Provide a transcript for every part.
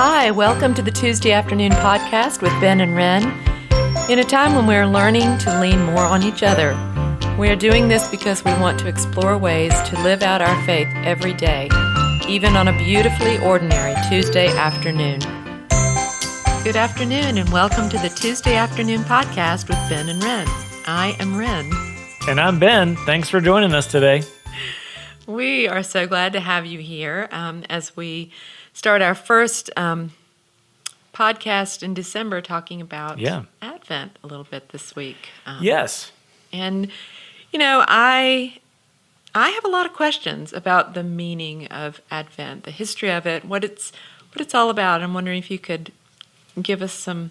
Hi, welcome to the Tuesday Afternoon Podcast with Ben and Wrenn. In a time when we're learning to lean more on each other, we are doing this because we want to explore ways to live out our faith every day, even on a beautifully ordinary Tuesday afternoon. Good afternoon and welcome to the Tuesday Afternoon Podcast with Ben and Wrenn. I am Wrenn. And I'm Ben. Thanks for joining us today. We are so glad to have you here as we start our first podcast in December talking about Advent a little bit this week. Yes. And, you know, I have a lot of questions about the meaning of Advent, the history of it, what it's all about. I'm wondering if you could give us a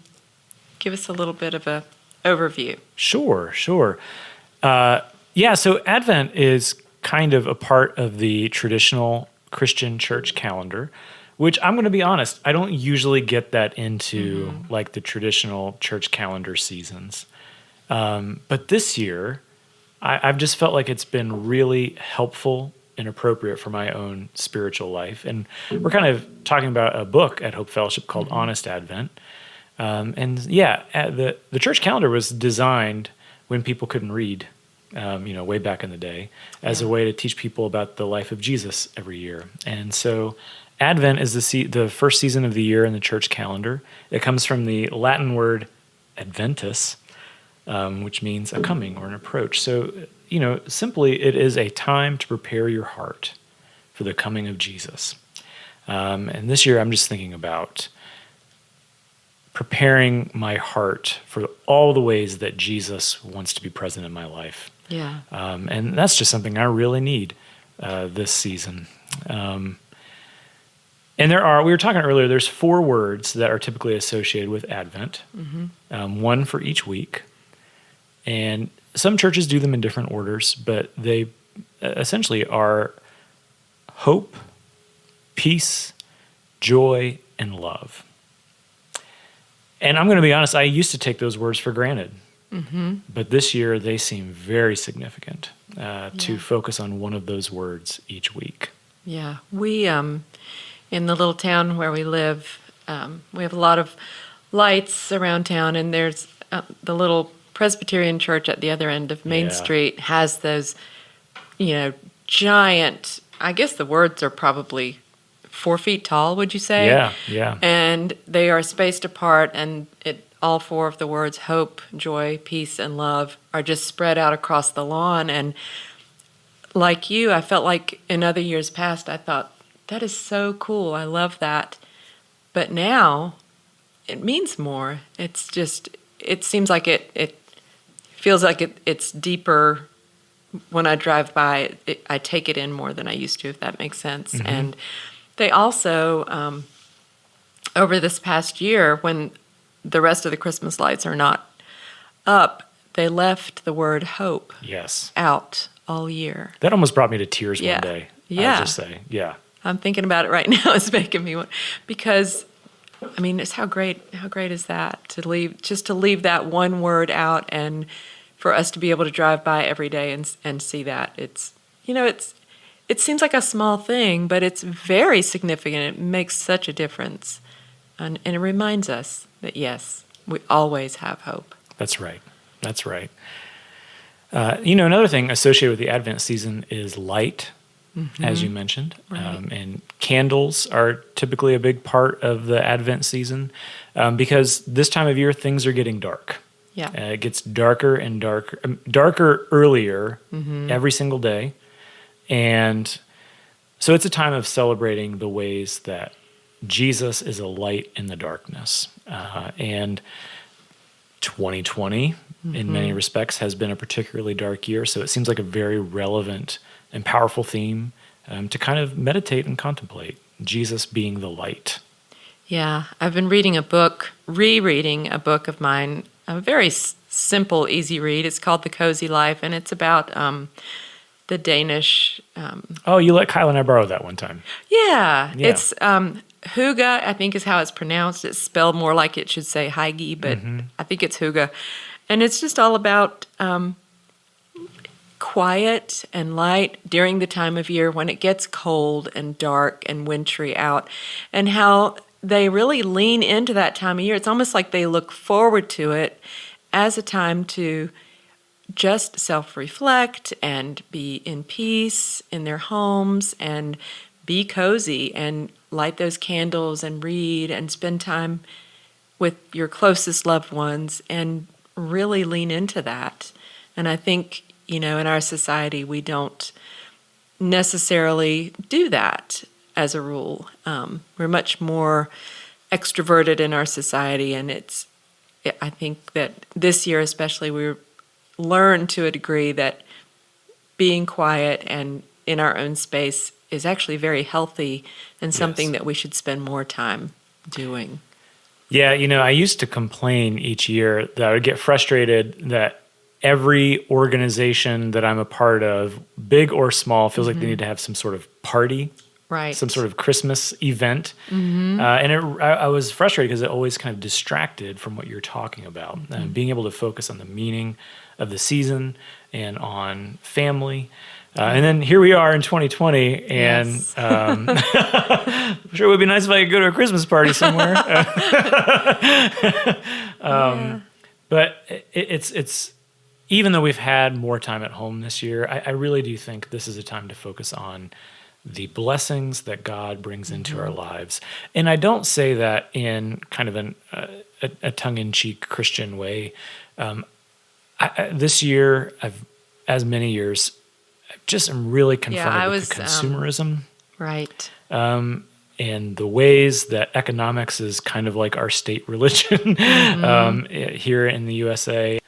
little bit of a overview. Sure. So Advent is kind of a part of the traditional Christian church calendar, which I'm going to be honest, I don't usually get that into like the traditional church calendar seasons. But this year, I've just felt like it's been really helpful and appropriate for my own spiritual life. And we're kind of talking about a book at Hope Fellowship called Honest Advent. The church calendar was designed when people couldn't read, way back in the day, as a way to teach people about the life of Jesus every year. And so Advent is the first season of the year in the church calendar. It comes from the Latin word adventus, which means a coming or an approach. So, simply it is a time to prepare your heart for the coming of Jesus. And this year I'm just thinking about preparing my heart for all the ways that Jesus wants to be present in my life. Yeah. And that's just something I really need this season. And we were talking earlier, there's 4 words that are typically associated with Advent, one for each week. And some churches do them in different orders, but they essentially are hope, peace, joy, and love. And I'm going to be honest, I used to take those words for granted. But this year, they seem very significant to focus on one of those words each week. Yeah. We, in the little town where we live, we have a lot of lights around town, and there's the little Presbyterian church at the other end of Main Street has those, giant, I guess the words are probably 4 feet tall, would you say? Yeah. And they are spaced apart, and all 4 of the words, hope, joy, peace, and love, are just spread out across the lawn. And like you, I felt like in other years past, I thought, that is so cool. I love that. But now it means more. It's just, it seems like it feels like it's deeper. When I drive by, I take it in more than I used to, if that makes sense. And they also, over this past year, when the rest of the Christmas lights are not up, they left the word hope out all year. That almost brought me to tears one day. Yeah. I'll just say, I'm thinking about it right now. It's making me want, because, I mean, it's how great is that to leave that one word out, and for us to be able to drive by every day and see that. It seems like a small thing, but it's very significant. It makes such a difference. And it reminds us that, yes, we always have hope. That's right. Another thing associated with the Advent season is light, as you mentioned. Right. And candles are typically a big part of the Advent season because this time of year, things are getting dark. Yeah. It gets darker and darker earlier every single day. And so it's a time of celebrating the ways that Jesus is a light in the darkness. And 2020, in many respects, has been a particularly dark year. So it seems like a very relevant and powerful theme to kind of meditate and contemplate, Jesus being the light. Yeah, I've been rereading a book of mine, a very simple, easy read. It's called The Cozy Life, and it's about the Danish... you let Kyle and I borrow that one time. Yeah. It's Hygge, I think is how it's pronounced. It's spelled more like it should say Heige, but I think it's Hygge. And it's just all about quiet and light during the time of year when it gets cold and dark and wintry out, and how they really lean into that time of year. It's almost like they look forward to it as a time to just self-reflect and be in peace in their homes and be cozy and light those candles and read and spend time with your closest loved ones and really lean into that. And I think, in our society, we don't necessarily do that as a rule. We're much more extroverted in our society, and I think that this year especially, we're learned to a degree that being quiet and in our own space is actually very healthy and something that we should spend more time doing. Yeah, I used to complain each year that I would get frustrated that every organization that I'm a part of, big or small, feels like they need to have some sort of party, right? Some sort of Christmas event. And I was frustrated because it always kind of distracted from what you're talking about. And being able to focus on the meaning of the season and on family. And then here we are in 2020, and I'm sure it would be nice if I could go to a Christmas party somewhere. But it's even though we've had more time at home this year, I really do think this is a time to focus on the blessings that God brings into our lives. And I don't say that in kind of a tongue-in-cheek Christian way. This year, as many years, just am really confronted with the consumerism. Right. And the ways that economics is kind of like our state religion here in the USA.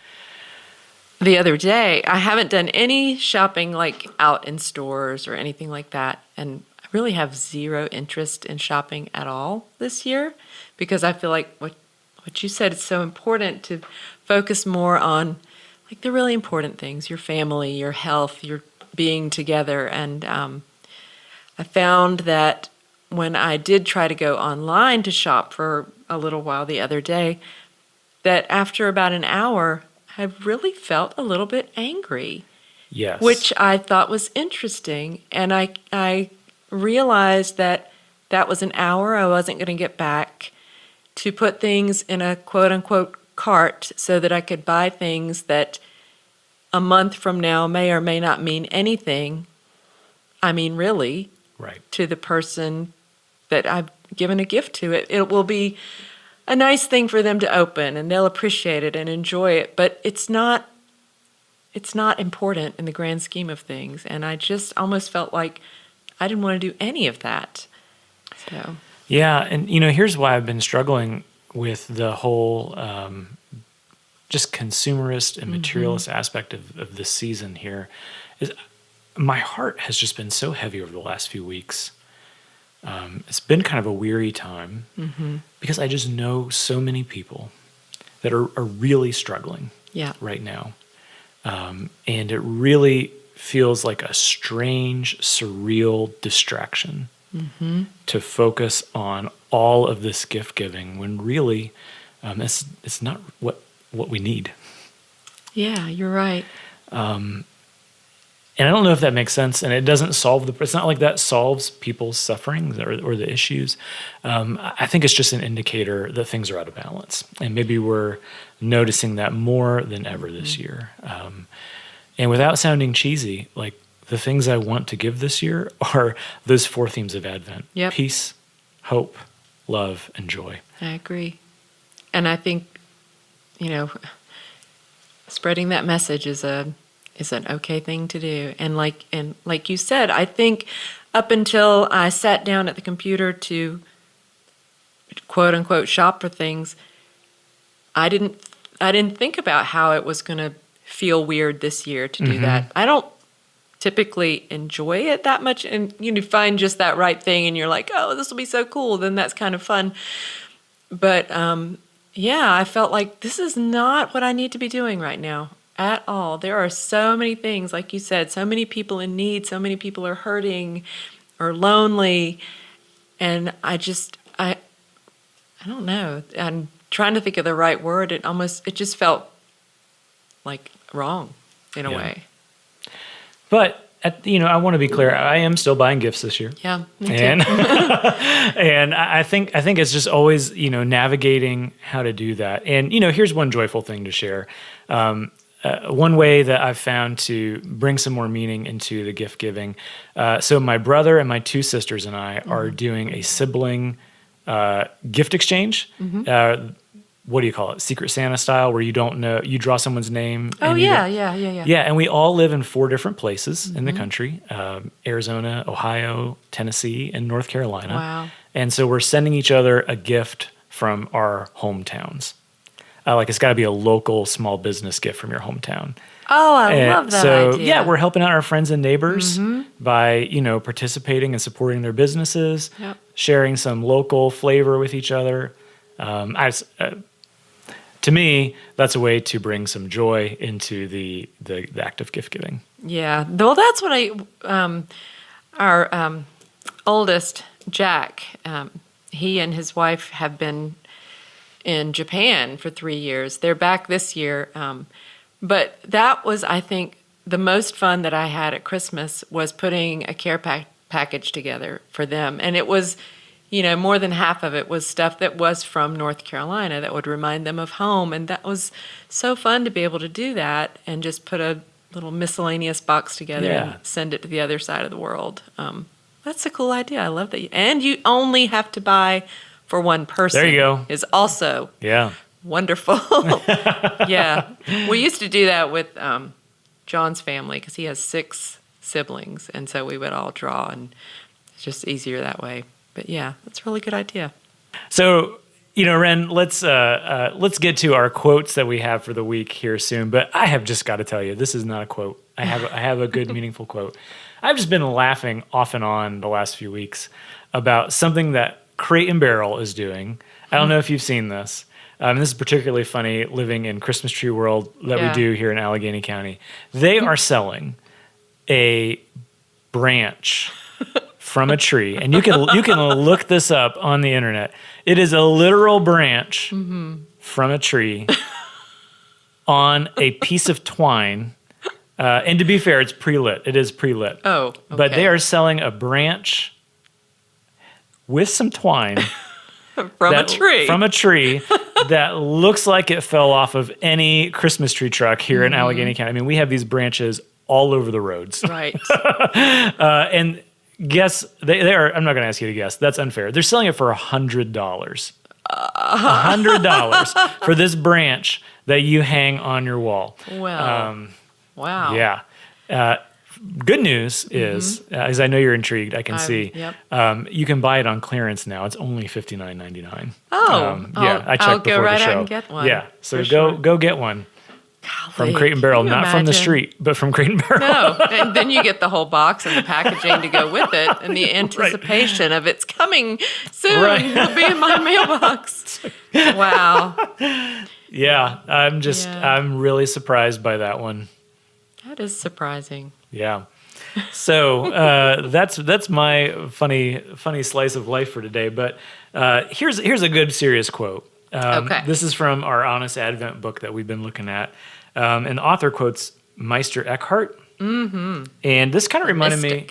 The other day, I haven't done any shopping like out in stores or anything like that. And I really have zero interest in shopping at all this year because I feel like what you said is so important to focus more on like the really important things, your family, your health, your being together. And I found that when I did try to go online to shop for a little while the other day, that after about an hour, I really felt a little bit angry. Yes. Which I thought was interesting. And I realized that was an hour I wasn't going to get back to put things in a quote-unquote cart so that I could buy things that a month from now may or may not mean anything. I mean, really, right, to the person that I've given a gift to. It will be a nice thing for them to open, and they'll appreciate it and enjoy it. But it's not important in the grand scheme of things. And I just almost felt like I didn't want to do any of that. So yeah, and here's why I've been struggling with the whole just consumerist and materialist aspect of this season here. Is my heart has just been so heavy over the last few weeks. It's been kind of a weary time because I just know so many people that are really struggling right now. And it really feels like a strange, surreal distraction to focus on all of this gift giving when really it's not what we need. Yeah, you're right. And I don't know if that makes sense, and it doesn't solve it's not like that solves people's sufferings or the issues. I think it's just an indicator that things are out of balance, and maybe we're noticing that more than ever this year. And without sounding cheesy, like the things I want to give this year are those 4 themes of Advent: peace, hope, love, and joy. I agree. And I think, spreading that message is an okay thing to do. And like you said, I think up until I sat down at the computer to quote unquote shop for things, I didn't think about how it was going to feel weird this year to do that. I don't typically enjoy it that much, and you find just that right thing and you're like, oh, this will be so cool, then that's kind of fun. But I felt like this is not what I need to be doing right now at all. There are so many things, like you said, so many people in need, so many people are hurting or lonely, and I don't know. I'm trying to think of the right word. It just felt like wrong in a way. But I want to be clear. I am still buying gifts this year. Yeah, me too. And and I think it's just always navigating how to do that. And here's one joyful thing to share. One way that I've found to bring some more meaning into the gift giving. So my brother and my two sisters and I are doing a sibling gift exchange. What do you call it? Secret Santa style, where you don't know, you draw someone's name. Oh, and yeah. Yeah, and we all live in 4 different places in the country: Arizona, Ohio, Tennessee, and North Carolina. Wow. And so we're sending each other a gift from our hometowns. It's got to be a local small business gift from your hometown. Oh, I love that so, idea. yeah, we're helping out our friends and neighbors by, participating and supporting their businesses, sharing some local flavor with each other. To me, that's a way to bring some joy into the act of gift giving. Yeah. Well, that's what our oldest, Jack, he and his wife have been in Japan for 3 years. They're back this year. But that was, I think, the most fun that I had at Christmas was putting a care package together for them. And it was, more than half of it was stuff that was from North Carolina that would remind them of home. And that was so fun to be able to do that and just put a little miscellaneous box together and send it to the other side of the world. That's a cool idea. I love that. And you only have to buy for one person. There you go. Is also wonderful. Yeah. We used to do that with John's family because he has 6 siblings. And so we would all draw, and it's just easier that way. But yeah, that's a really good idea. So, Wrenn, let's get to our quotes that we have for the week here soon. But I have just got to tell you, this is not a quote. I have a good, meaningful quote. I've just been laughing off and on the last few weeks about something that Crate and Barrel is doing. I don't know if you've seen this. This is particularly funny living in Christmas tree world that we do here in Allegheny County. They are selling a branch from a tree, and you can look this up on the internet. It is a literal branch from a tree on a piece of twine. And to be fair, it's pre-lit. It is pre-lit. Oh, okay. But they are selling a branch with some twine from a tree that looks like it fell off of any Christmas tree truck here in Allegheny County. I mean, we have these branches all over the roads. Right. And guess they are. I'm not going to ask you to guess. That's unfair. They're selling it for $100. $100 for this branch that you hang on your wall. Well, wow. Yeah. Good news is, as I know you're intrigued, I can see. Yep. You can buy it on clearance now. It's only $59.99. Oh, I checked I'll before go right the show. out and get one. Yeah, so for go get one. From Crate and Barrel, not from the street, but from Crate and Barrel. No, and then you get the whole box and the packaging to go with it, and the anticipation of it's coming soon. Right. It'll be in my mailbox. Wow. Yeah, I'm really surprised by that one. That is surprising. Yeah. So that's my funny slice of life for today. But here's a good serious quote. Okay. This is from our Honest Advent book that we've been looking at. And the author quotes Meister Eckhart. Mm-hmm. And this kind of reminded me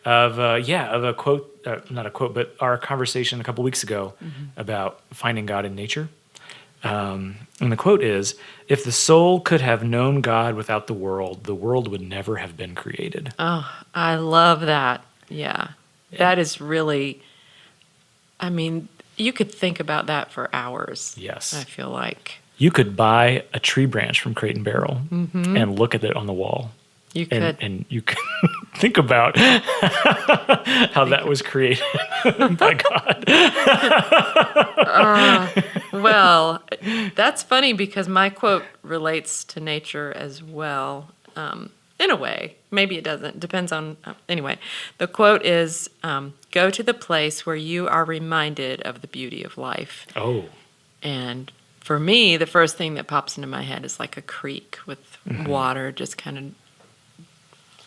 of a quote, not a quote, but our conversation a couple weeks ago about finding God in nature. And the quote is, "If the soul could have known God without the world would never have been created." Oh, I love that. Yeah. That is really, I mean, you could think about that for hours. Yes. I feel like. You could buy a tree branch from Crate and Barrel and look at it on the wall. You could. And you can think about how that was created by God. Well, that's funny because my quote relates to nature as well, in a way. Maybe it doesn't. Depends on... anyway, the quote is, go to the place where you are reminded of the beauty of life. Oh. And for me, the first thing that pops into my head is like a creek with water just kind of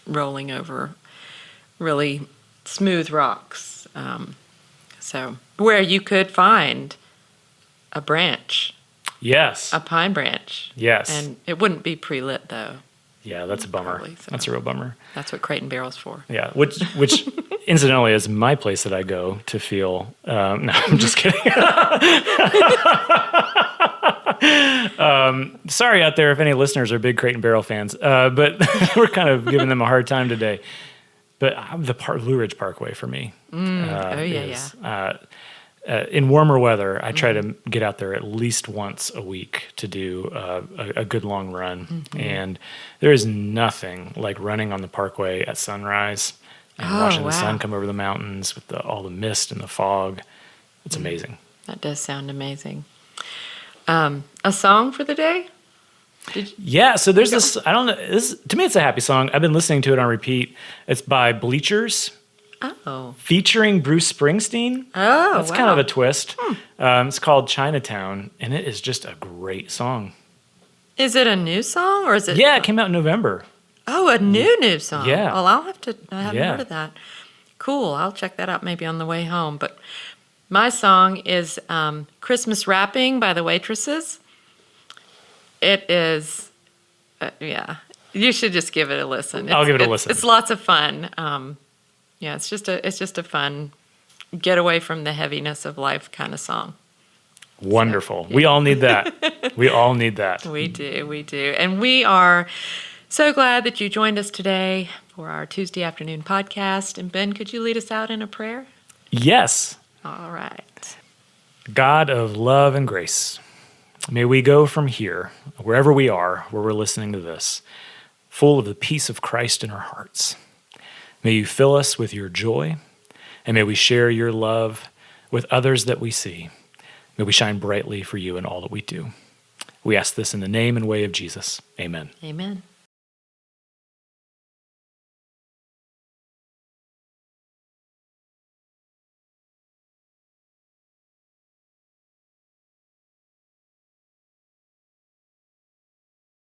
rolling over really smooth rocks. So where you could find a branch. Yes. A pine branch. Yes. And it wouldn't be pre-lit, though. Yeah, that's a bummer. Probably so. That's a real bummer. That's what Crate and Barrel's for. Yeah, which incidentally is my place that I go to feel. No, I'm just kidding. Sorry out there if any listeners are big Crate and Barrel fans, but we're kind of giving them a hard time today. But the Blue Ridge Parkway for me. In warmer weather, I try to get out there at least once a week to do a good long run. And there is nothing like running on the Parkway at sunrise and watching the sun come over the mountains with all the mist and the fog. It's amazing. That does sound amazing. A song for the day? Yeah, so there's this, I don't know, to me it's a happy song. I've been listening to it on repeat. It's by Bleachers. Oh. Featuring Bruce Springsteen. Oh, That's kind of a twist. It's called Chinatown, and it is just a great song. Is it a new song or is it? Yeah, it came out in November. Oh, a new song. Yeah. Well, I haven't heard of that. Cool. I'll check that out maybe on the way home. But my song is Christmas Wrapping by the Waitresses. It is, you should just give it a listen. I'll give it a listen. It's lots of fun. Yeah, it's just a fun get away from the heaviness of life kind of song. Wonderful. So, yeah. We all need that. We all need that. We do. And we are so glad that you joined us today for our Tuesday afternoon podcast. And Ben, could you lead us out in a prayer? Yes. All right. God of love and grace, may we go from here, wherever we are, where we're listening to this, full of the peace of Christ in our hearts. May you fill us with your joy, and may we share your love with others that we see. May we shine brightly for you in all that we do. We ask this in the name and way of Jesus. Amen. Amen.